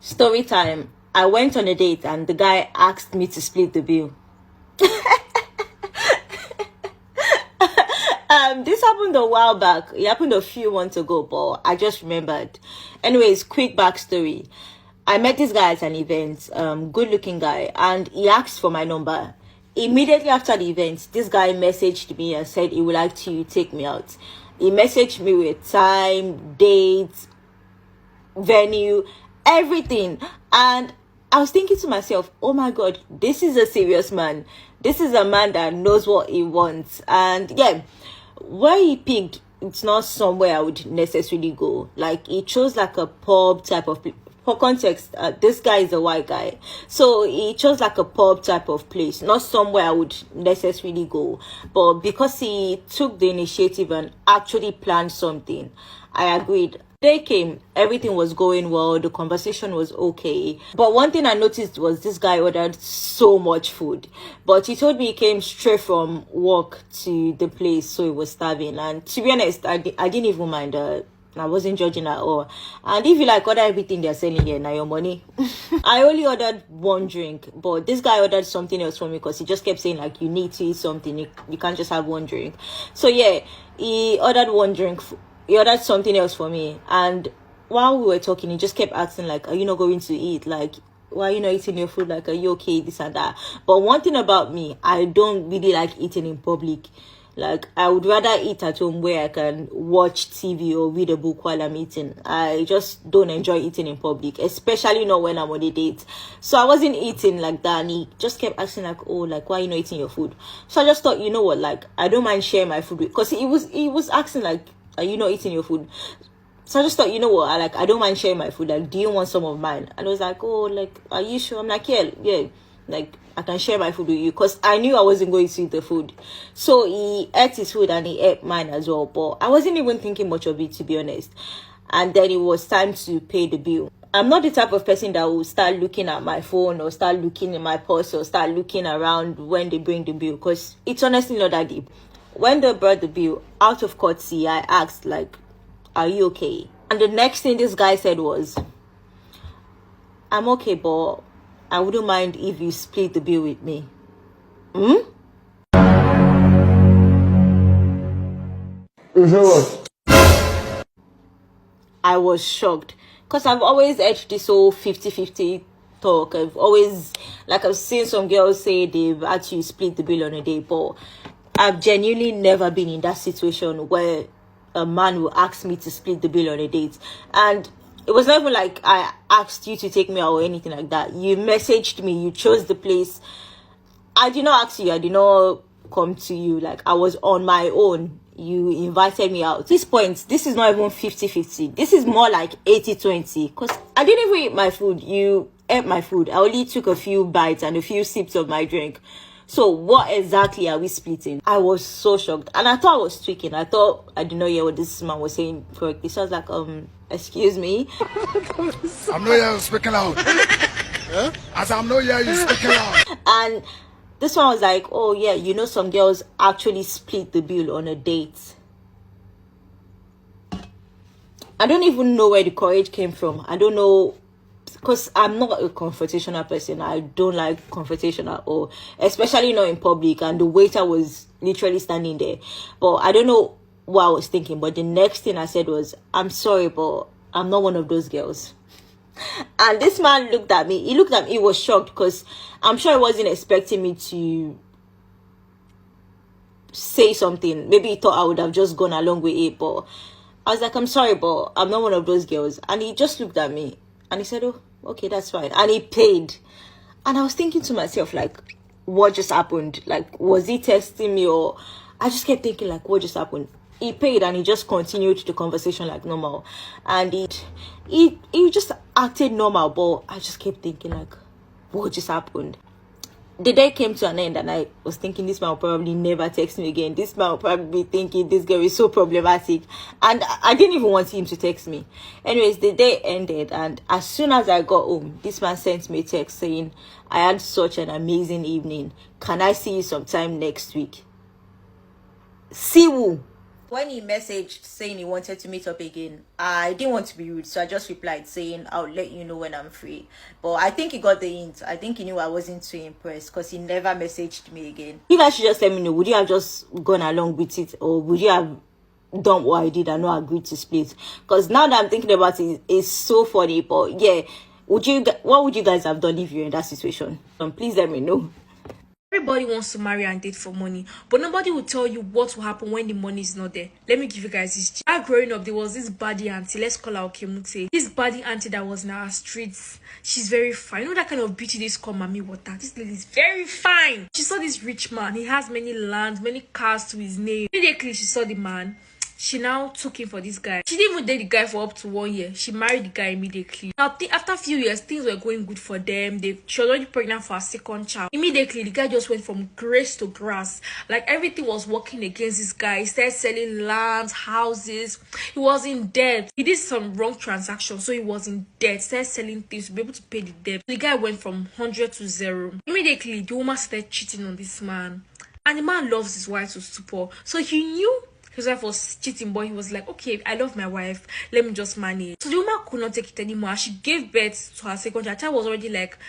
Story time. I went on a date and the guy asked me to split the bill. This happened a while back. It happened a few months ago, but I just remembered. Anyways, quick backstory. I met this guy at an event, good looking guy, and he asked for my number. Immediately after the event, this guy messaged me and said he would like to take me out. He messaged me with time, date, venue, everything. And I was thinking to myself, oh my god, this is a serious man. This is a man that knows what he wants. And yeah, where he picked, it's not somewhere I would necessarily go. Like, he chose like a pub type of for context, this guy is a white guy, so he chose like a pub type of place, not somewhere I would necessarily go. But because he took the initiative and actually planned something, I agreed. Day came, everything was going well, the conversation was okay. But one thing I noticed was this guy ordered so much food. But he told me he came straight from work to the place, so he was starving. And to be honest, I didn't even mind. I wasn't judging at all. And if you like order everything they're selling here, now your money. I only ordered one drink, but this guy ordered something else for me because he just kept saying like, you need to eat something. You can't just have one drink. So yeah, he ordered one drink. He ordered something else for me. And while we were talking, he just kept asking like, are you not going to eat? Like, why are you not eating your food? Like, are you okay? This and that. But one thing about me, I don't really like eating in public. Like, I would rather eat at home where I can watch TV or read a book while I'm eating. I just don't enjoy eating in public, especially not when I'm on a date. So I wasn't eating like that, and he just kept asking like, oh, like, why are you not eating your food? So I just thought, you know what, like, I don't mind sharing my food because he was asking like, are you not eating your food? So I just thought, you know what, I don't mind sharing my food. Like, do you want some of mine? And I was like, oh, like, are you sure? I'm like, yeah, like, I can share my food with you, because I knew I wasn't going to eat the food. So he ate his food and he ate mine as well, but I wasn't even thinking much of it, to be honest. And then it was time to pay the bill. I'm not the type of person that will start looking at my phone or start looking in my purse or start looking around when they bring the bill, because it's honestly not that deep. When they brought the bill, out of courtesy, I asked like, are you okay? And the next thing this guy said was, I'm okay, but I wouldn't mind if you split the bill with me. I was shocked, because I've always edged this whole 50-50 talk. I've seen some girls say they've had to split the bill on a day, but I've genuinely never been in that situation where a man will ask me to split the bill on a date. And it was not even like I asked you to take me out or anything like that. You messaged me, you chose the place. I did not ask you, I did not come to you. Like, I was on my own. You invited me out. At this point, this is not even 50-50. This is more like 80-20. Because I didn't even eat my food. You ate my food. I only took a few bites and a few sips of my drink. So what exactly are we splitting? I was so shocked. And I thought I was tweaking. I thought I did not hear what this man was saying correctly. So I was like, excuse me. I'm not here speaking loud. As I'm not here, you speaking loud. And this one was like, oh yeah, you know, some girls actually split the bill on a date. I don't even know where the courage came from. I don't know, because I'm not a confrontational person. I don't like confrontation at all, especially not in public. And the waiter was literally standing there. But I don't know what I was thinking. But the next thing I said was, I'm sorry, but I'm not one of those girls. And this man looked at me. He was shocked, because I'm sure he wasn't expecting me to say something. Maybe he thought I would have just gone along with it. But I was like, I'm sorry, but I'm not one of those girls. And he just looked at me and he said, oh, okay, that's fine. And he paid. And I was thinking to myself, like, what just happened? Like, was he testing me? Or I just kept thinking, like, what just happened? He paid and he just continued the conversation like normal. And he just acted normal, but I just kept thinking, like, what just happened? The day came to an end and I was thinking, this man will probably never text me again. This man will probably be thinking this girl is so problematic. And I didn't even want him to text me. Anyways, the day ended, and as soon as I got home, this man sent me a text saying, I had such an amazing evening. Can I see you sometime next week? See who? When he messaged saying he wanted to meet up again, I didn't want to be rude, so I just replied saying I'll let you know when I'm free. But I think he got the hint. I think he knew I wasn't too impressed because he never messaged me again. You guys should just let me know, would you have just gone along with it, or would you have done what I did and not agreed to split? Because now that I'm thinking about it, it's so funny. But yeah, what would you guys have done if you're in that situation? Please let me know. Everybody wants to marry and date for money, but nobody will tell you what will happen when the money is not there. Let me give you guys this. While growing up, there was this baddie auntie, let's call her Okemute. This baddie auntie that was in our streets. She's very fine. You know that kind of beauty they call mommy water. This lady is very fine. She saw this rich man. He has many lands, many cars to his name. Immediately, she saw the man. She now took him for this guy. She didn't even date the guy for up to 1 year. She married the guy immediately. Now, after a few years, things were going good for them. She was already pregnant for her second child. Immediately, the guy just went from grace to grass. Like, everything was working against this guy. He started selling lands, houses. He was in debt. He did some wrong transactions, so he was in debt. He started selling things to be able to pay the debt. The guy went from 100 to 0. Immediately, the woman started cheating on this man. And the man loves his wife to stupor. So he knew his wife was cheating, but he was like, okay, I love my wife, let me just manage. So the woman could not take it anymore. She gave birth to her second child. Her child was already like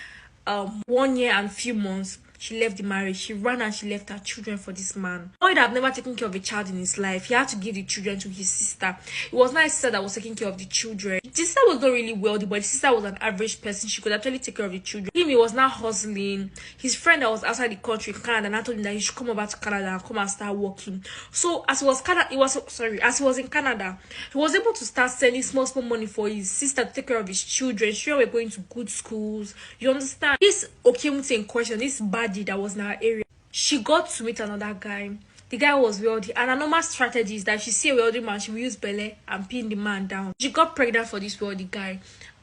1 year and few months. She left the marriage. She ran and she left her children for this man. Boy that had never taken care of a child in his life, he had to give the children to his sister. It was not his sister that was taking care of the children. The sister was not really wealthy, but the sister was an average person. She could actually take care of the children. He was now hustling. His friend that was outside the country in Canada now told him that he should come over to Canada and come and start working. So as he was in Canada, he was able to start sending small money for his sister to take care of his children. Children were going to good schools. You understand? This Okemute in question, this baddie that was in our area, she got to meet another guy. The guy was wealthy, and her normal strategy is that if she see a wealthy man, she will use belle and pin the man down. She got pregnant for this wealthy guy.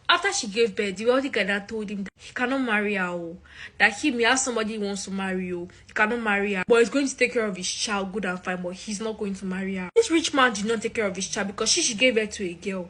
After she gave birth, the wealthy guy that told him that he cannot marry her, that he has somebody he wants to marry, he cannot marry her, but he's going to take care of his child good and fine, but he's not going to marry her. This rich man did not take care of his child because she gave birth to a girl.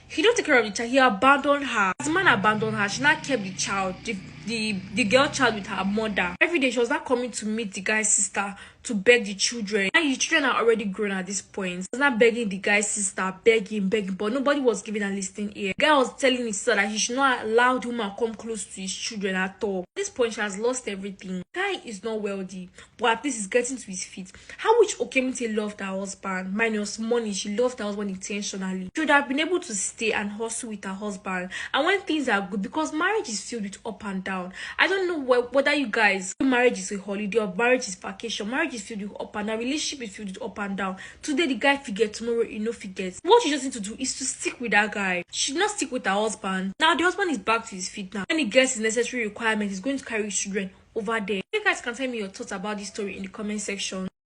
He don't take care of the child. He abandoned her. As the man abandoned her, she now kept the child, the girl child, with her mother. Every day she was not coming to meet the guy's sister to beg the children. And the children are already grown at this point. She was not begging the guy's sister, begging, but nobody was giving a listening ear. The guy was telling his sister that he should not allow the woman come close to his children at all. At this point, she has lost everything. The guy is not wealthy, but at least he's getting to his feet. How much Okemute loved her husband, minus money, she loved her husband intentionally. She would have been able to stay and hustle with her husband. And when things are good, because marriage is filled with up and down. I don't know whether you guys, marriage is a holiday or marriage is vacation. Marriage is filled with up and down. Relationship is filled with up and down. Today the guy forgets, tomorrow you know forgets. What you just need to do is to stick with that guy. She should not stick with her husband. Now the husband is back to his feet now. When he gets his necessary requirement, he's going to carry his children over there. You guys can tell me your thoughts about this story in the comment section.